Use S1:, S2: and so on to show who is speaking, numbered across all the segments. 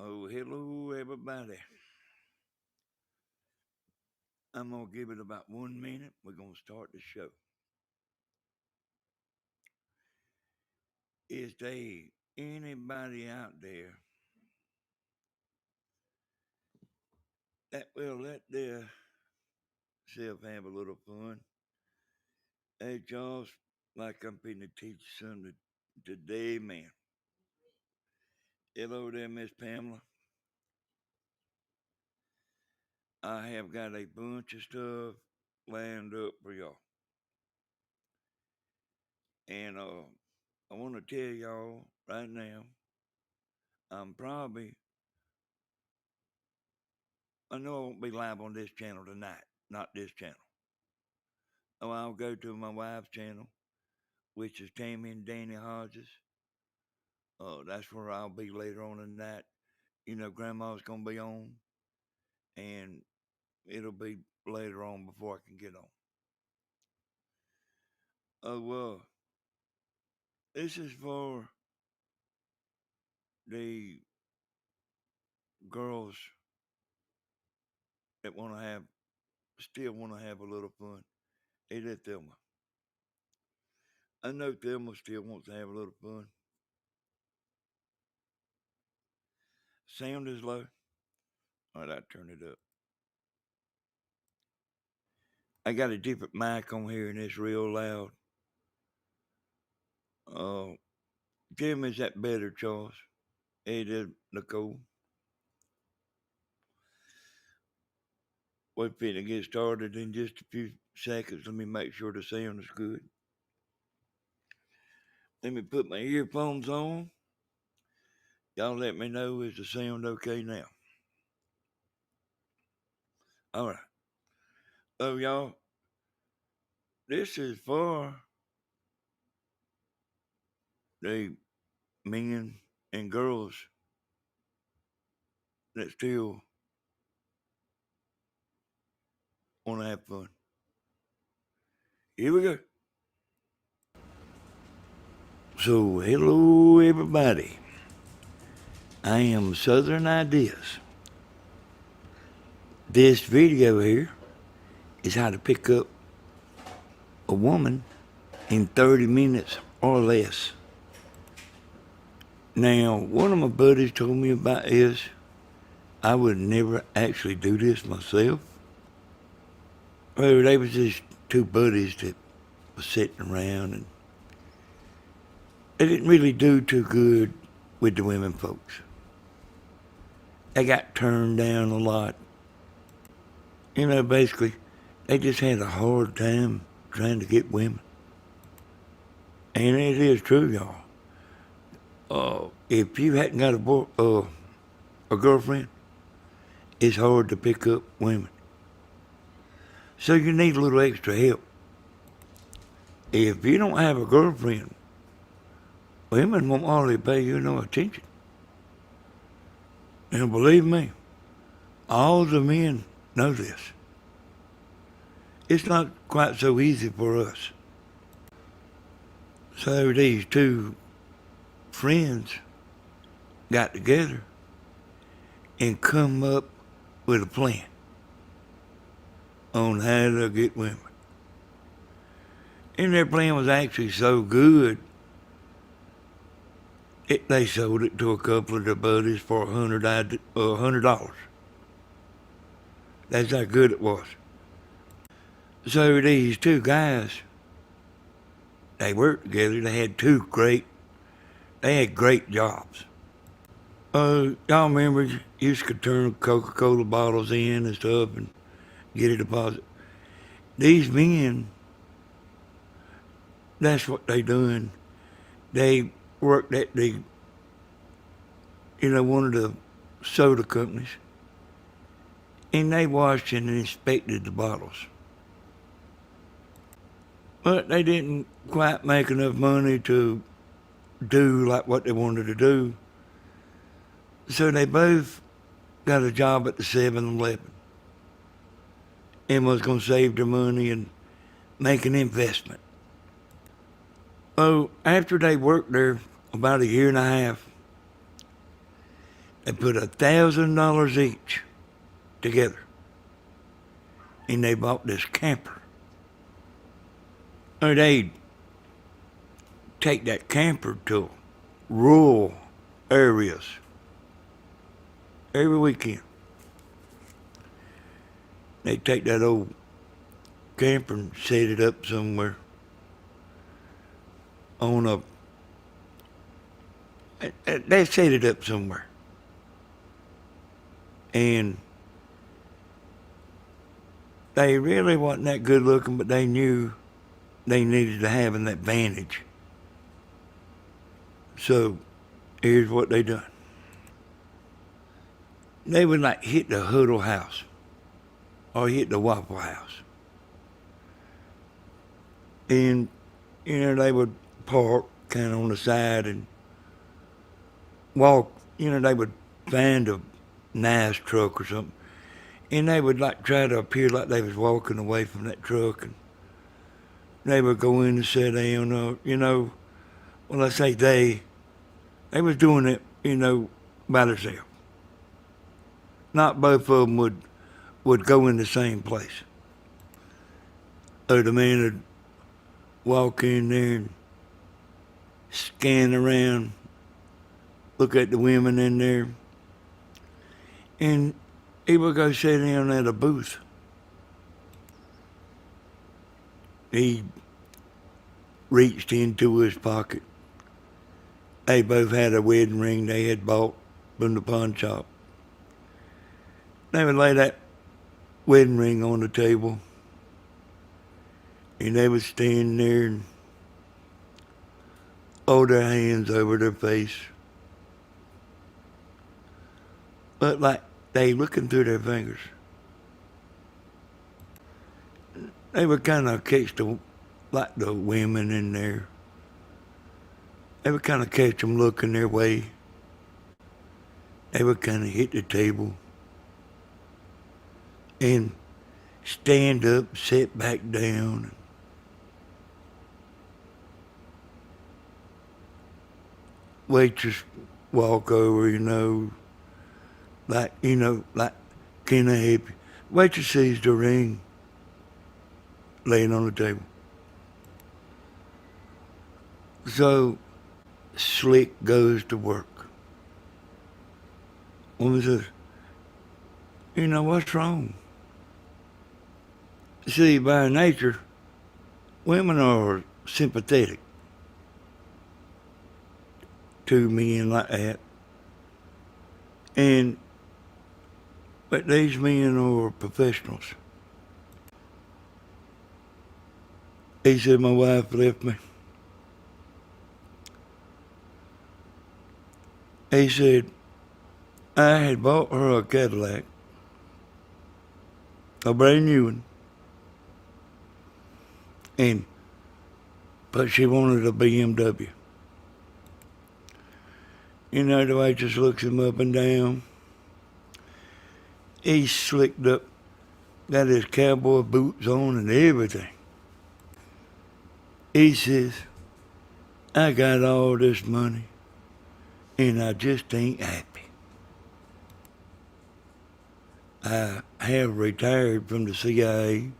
S1: Oh, hello, everybody. I'm going to give it about 1 minute. We're going to start the show. Is there anybody out there that will let their self have a little fun? Hey, Charles, like I'm finna teach you something today, man. Hello there, Miss Pamela. I have got a bunch of stuff lined up for y'all. And I want to tell y'all right now, I'm probably I know I won't be live on this channel tonight, not this channel. Oh, I'll go to my wife's channel, which is Tammy and Danny Hodges. That's where I'll be later on tonight. Grandma's gonna be on, and it'll be later on before I can get on. Oh well, this is for the girls that still want to have a little fun. Hey there, Thelma. I know Thelma still wants to have a little fun. Sound is low. All right, I turn it up. I got a different mic on here and it's real loud. Uh, Jim, is that better, Charles? Hey there, Nicole. We're finna get started in just a few seconds. Let me make sure the sound is good. Let me put my earphones on. Y'all let me know, is the sound okay now? All right. So, y'all, this is for the men and girls that still want to have fun. Here we go. So, hello, everybody. I am Southern Ideas. This video here is how to pick up a woman in 30 minutes or less. Now, one of my buddies told me about this. I would never actually do this myself. Well, they was just two buddies that was sitting around, and they didn't really do too good with the women folks. They got turned down a lot. Basically, they just had a hard time trying to get women. And it is true, y'all. If you hadn't got a girlfriend, it's hard to pick up women. So you need a little extra help. If you don't have a girlfriend, women won't hardly pay you no attention. And believe me, all the men know this. It's not quite so easy for us. So these two friends got together and come up with a plan on how to get women. And their plan was actually so good, they sold it to a couple of their buddies for $100. That's how good it was. So these two guys, they worked together. They had great jobs. Y'all remember you used to turn Coca-Cola bottles in and stuff and get a deposit. These men, that's what they doing. They worked at one of the soda companies, and they washed and inspected the bottles. But they didn't quite make enough money to do like what they wanted to do. So they both got a job at the 7-Eleven and was going to save their money and make an investment. After they worked there about a year and a half, They put $1,000 each together, and they bought this camper. Or they'd take that camper to rural areas every weekend. They'd take that old camper and set it up somewhere on a. They set it up somewhere. And they really wasn't that good looking, but they knew they needed to have an advantage. So here's what they done. They would like hit the Huddle House or hit the Waffle House. And, they would park kind of on the side and walk. They would find a nice truck or something. And they would like try to appear like they was walking away from that truck. And they would go in and sit down, when I say they was doing it, by themselves. Not both of them would go in the same place. Or the man would walk in there and scan around, look at the women in there, and he would go sit down at a booth. He reached into his pocket. They both had a wedding ring they had bought from the pawn shop. They would lay that wedding ring on the table, and they would stand there and hold their hands over their face. But like they looking through their fingers. They would kind of catch the women in there. They would kind of catch them looking their way. They would kind of hit the table and stand up, sit back down. Waitress walk over, like, can I help you? Waitress sees the ring laying on the table. So Slick goes to work. Woman says, what's wrong? See, by nature, women are sympathetic to men like that. But these men are professionals. He said, my wife left me. He said, I had bought her a Cadillac, a brand new one, but she wanted a BMW. The waitress looks him up and down. He's slicked up, got his cowboy boots on and everything. He says, I got all this money and I just ain't happy. I have retired from the CIA.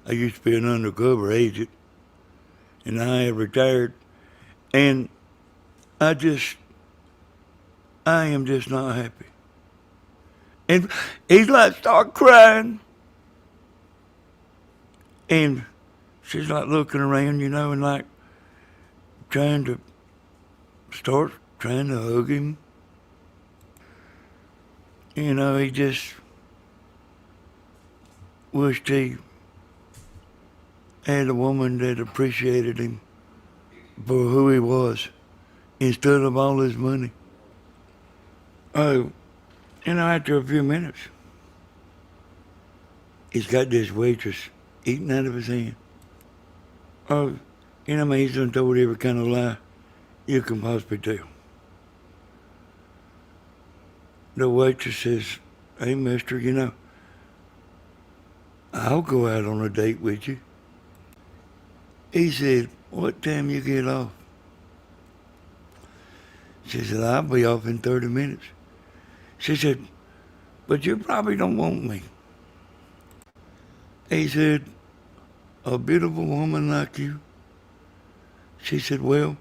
S1: I used to be an undercover agent, and I have retired, and I am just not happy. And he's like, start crying. And she's like looking around, and like trying to hug him. He just wished he had a woman that appreciated him for who he was instead of all his money. Oh, after a few minutes, he's got this waitress eating out of his hand. Oh, he's done told every kind of lie you can possibly tell. The waitress says, hey, mister, I'll go out on a date with you. He said, what time you get off? She said, I'll be off in 30 minutes. She said, but you probably don't want me. He said, a beautiful woman like you. She said, well,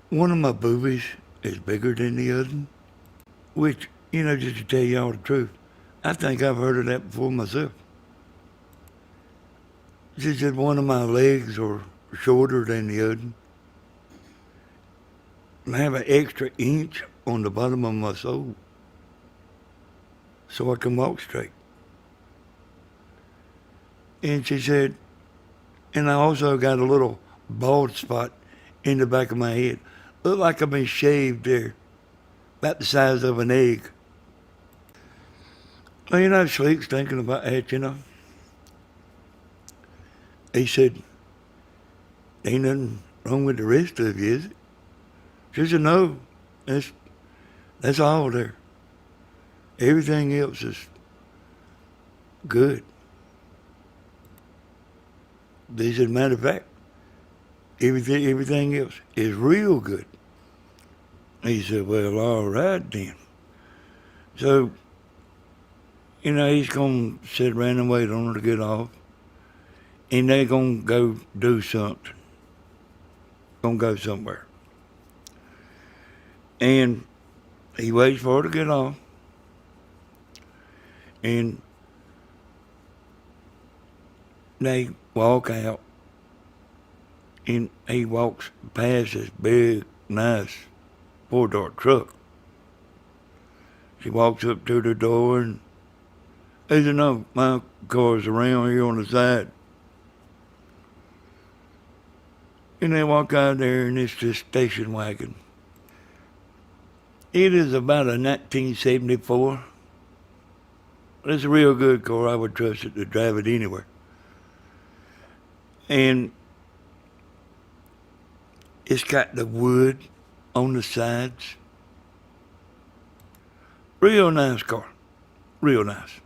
S1: one of my boobies is bigger than the other. Which, just to tell y'all the truth, I think I've heard of that before myself. She said one of my legs are shorter than the other. And I have an extra inch on the bottom of my sole so I can walk straight. And she said, and I also got a little bald spot in the back of my head. Looked like I've been shaved there, about the size of an egg. Well, Slick's thinking about that. He said, ain't nothing wrong with the rest of you, is it? She said, no, that's all there. Everything else is good. They said, matter of fact, everything else is real good. He said, well, all right then. So, he's going to sit around and wait on her to get off. And they're going to go do something. Going to go somewhere. And he waits for her to get off. And they walk out. And he walks past this big, nice, four-door truck. She walks up to the door and he said, no, my car's around here on the side. And they walk out there and it's this station wagon. It is about a 1974. It's a real good car. I would trust it to drive it anywhere. And it's got the wood on the sides. Real nice car. Real nice.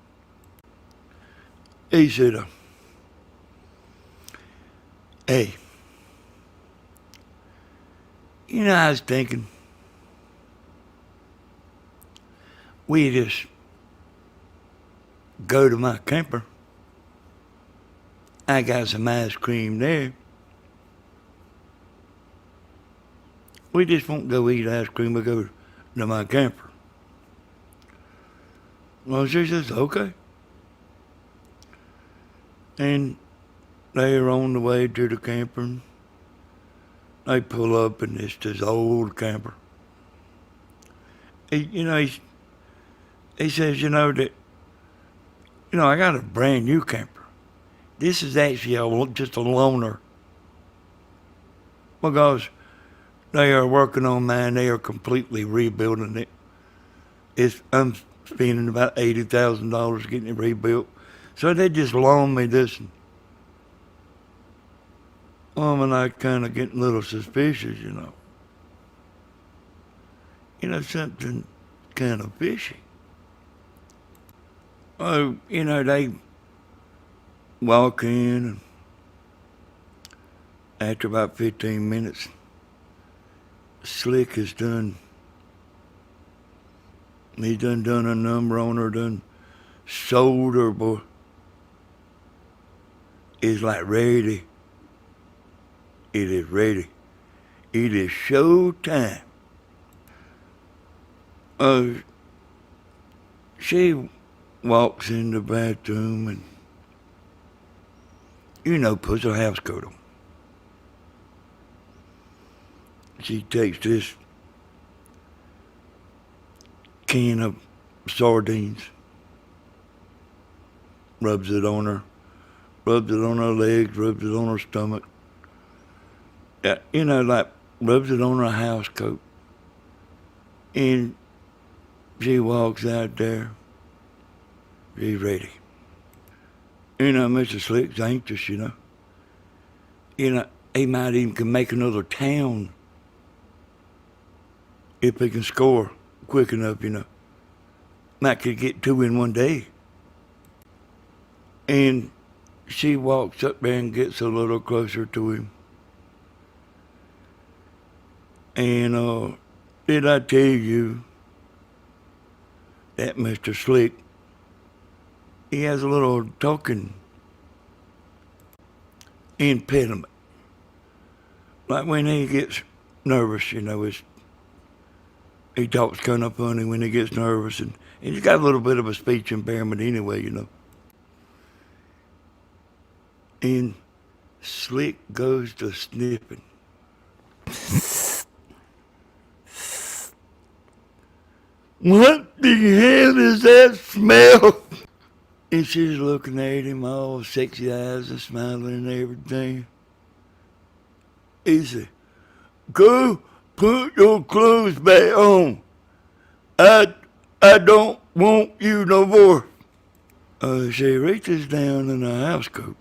S1: He said, hey, I was thinking, we just go to my camper. I got some ice cream there. We just won't go eat ice cream, we'll go to my camper. Well, she says, okay. And they're on the way to the camper. And they pull up and it's this old camper. He says, that, I got a brand new camper. This is actually just a loaner. Because they are working on mine. They are completely rebuilding it. I'm spending about $80,000 getting it rebuilt. So they just loaned me this. And I kind of getting a little suspicious, something kind of fishy. Oh, they walk in, and after about 15 minutes, Slick has done a number on her, done sold her, boy. It's like ready. It is ready. It is show time. She walks in the bathroom and, puts her house coat on. She takes this can of sardines, rubs it on her legs, rubs it on her stomach. Rubs it on her house coat. And she walks out there. She's ready. Mr. Slick's anxious, He might even can make another town if he can score quick enough, Might could get two in one day. And she walks up there and gets a little closer to him. And did I tell you that Mr. Slick, he has a little talking impediment. Like when he gets nervous, he talks kind of funny when he gets nervous, and he's got a little bit of a speech impairment anyway. And Slick goes to sniffing. What the hell is that smell? And she's looking at him, all sexy eyes and smiling and everything. He said, "Go put your clothes back on. I don't want you no more." She reaches down in her house coat.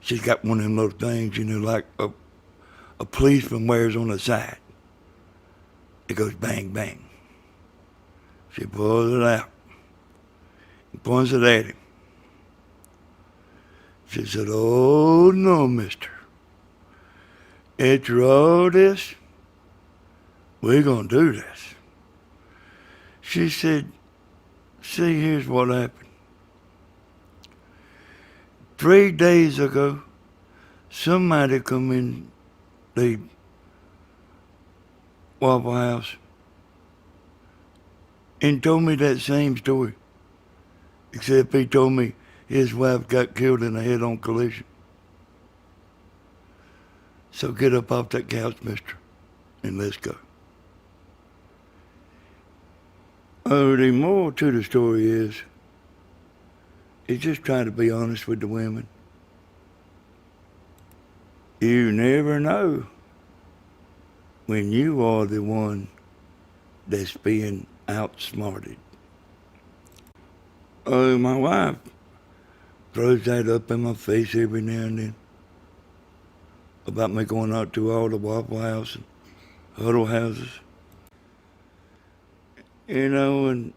S1: She's got one of them little things, like a policeman wears on the side. It goes bang, bang. She pulls it out and points it at him. She said, "Oh, no, mister. After all this, we're going to do this." She said, "See, here's what happened. 3 days ago, somebody come in the Waffle House and told me that same story, except he told me his wife got killed in a head-on collision. So get up off that couch, mister, and let's go." The moral to the story is just try to be honest with the women. You never know when you are the one that's being outsmarted. My wife throws that up in my face every now and then about me going out to all the Waffle House and huddle houses. And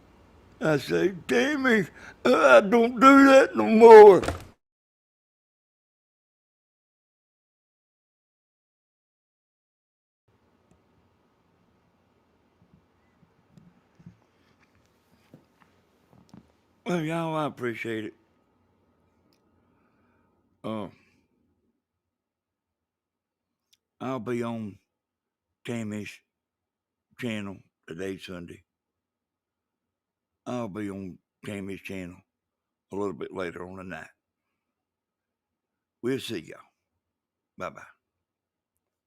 S1: I say, "Tammy, I don't do that no more." Well, y'all, I appreciate it. Uh, I'll be on Tammy's channel today, Sunday. I'll be on Tammy's channel a little bit later on tonight. We'll see y'all. Bye-bye.